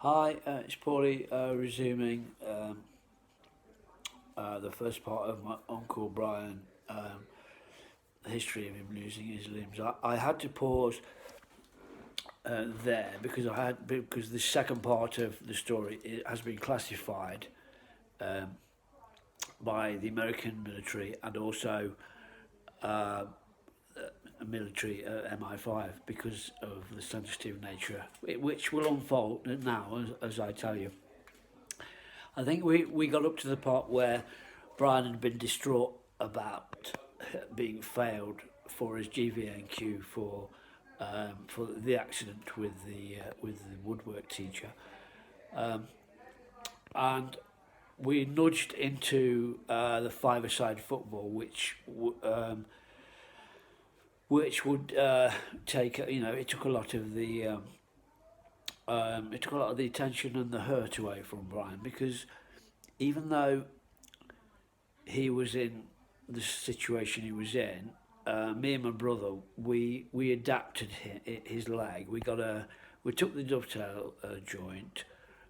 Hi, it's Paulie resuming the first part of my Uncle Brian history of him losing his limbs. I had to pause there because the second part of the story has been classified um, by the American military and also uh, military MI5 because of the sensitive nature, which will unfold now as I tell you. I think we got up to the part where Brian had been distraught about being failed for his GVNQ for the accident with the woodwork teacher, and we nudged into the five-a-side football, which would take it took a lot of the attention and the hurt away from Brian because even though he was in the situation he was in, me and my brother, we adapted his leg. We took the dovetail joint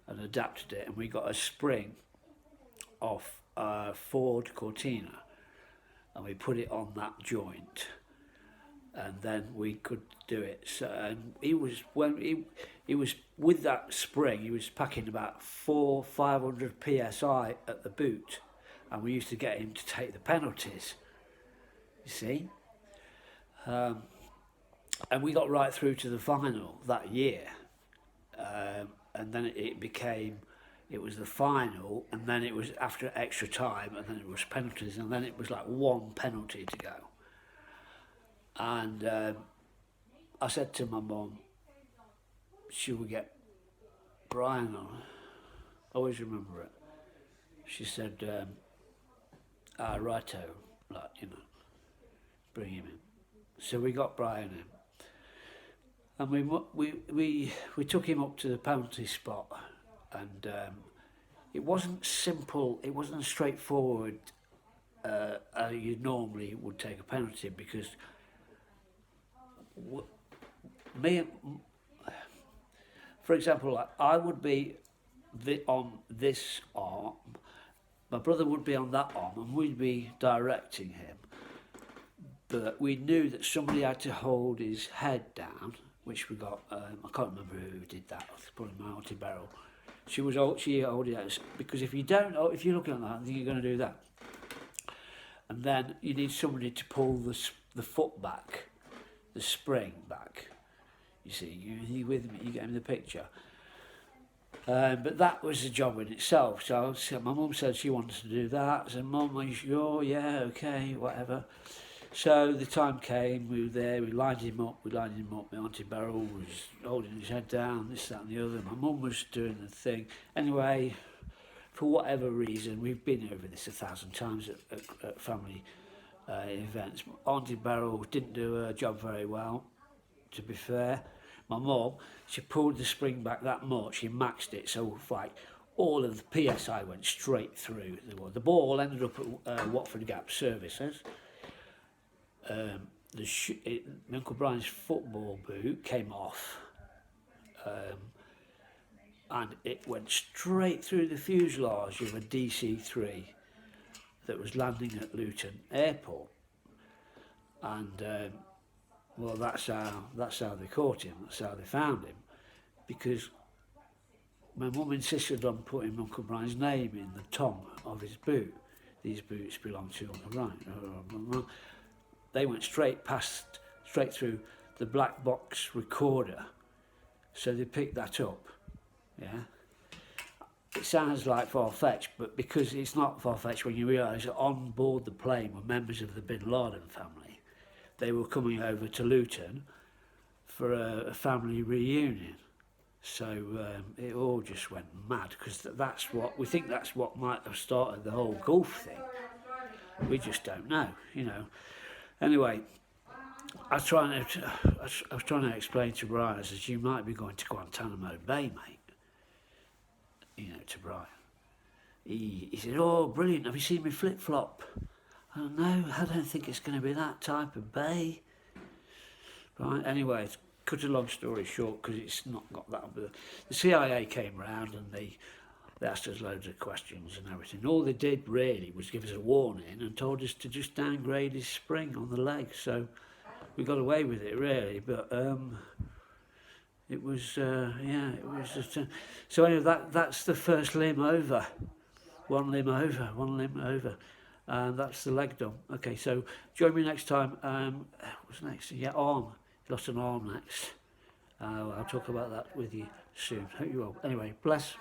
and adapted it, and we got a spring off Ford Cortina, and we put it on that joint, and then we could do it. So, and he was with that spring, he was packing about 500 psi at the boot, and we used to get him to take the penalties. You see, and we got right through to the final that year, and then it was the final, and then it was after extra time, and then it was penalties, and then it was like one penalty to go. And I said to my mum, should we get Brian on? I always remember it. She said, righto, bring him in. So we got Brian in. And we took him up to the penalty spot, and it wasn't simple, it wasn't straightforward you normally would take a penalty because me, for example, like I would be on this arm, my brother would be on that arm, and we'd be directing him. But we knew that somebody had to hold his head down, which we got. I can't remember who did that. It's probably my auntie Beryl. She held it out because if you're looking at that, then you're going to do that. And then you need somebody to pull the foot back, the spring back. You see, you with me? You get in the picture. But that was a job in itself. So my mum said she wanted to do that. I said, Mum, are you sure? Yeah, okay, whatever. So the time came, we were there, we lined him up. My Auntie Beryl was holding his head down, this, that and the other. My mum was doing the thing. Anyway, for whatever reason, we've been over this 1,000 times at family events. Auntie Beryl didn't do her job very well, to be fair. My mum, she pulled the spring back that much, she maxed it, so like all of the PSI went straight through. The ball ended up at Watford Gap Services. Uncle Brian's football boot came off, and it went straight through the fuselage of a DC-3 that was landing at Luton Airport. And well, that's how they caught him. That's how they found him, because my mum insisted on putting Uncle Brian's name in the tongue of his boot. These boots belong to Uncle Brian. They went straight through the black box recorder. So they picked that up, yeah. It sounds like far-fetched, but because it's not far-fetched when you realise that on board the plane were members of the Bin Laden family. They were coming over to Luton for a family reunion. So it all just went mad, because that's what might have started the whole Gulf thing. We just don't know, Anyway, I was trying to explain to Brian, I said, you might be going to Guantanamo Bay, mate. To Brian. He said, oh, brilliant, have you seen me flip-flop? I don't know, I don't think it's going to be that type of bay. Right, anyway, cut a long story short, because it's not got that, but the CIA came round and they asked us loads of questions and everything. All they did really was give us a warning and told us to just downgrade his spring on the leg. So we got away with it really, but it was yeah, it was just, so anyway, that's the first limb over, one limb over, and that's the leg done. Okay, so join me next time. What's next? Yeah, arm. Lost an arm next. I'll talk about that with you soon. Hope you will. Anyway, bless.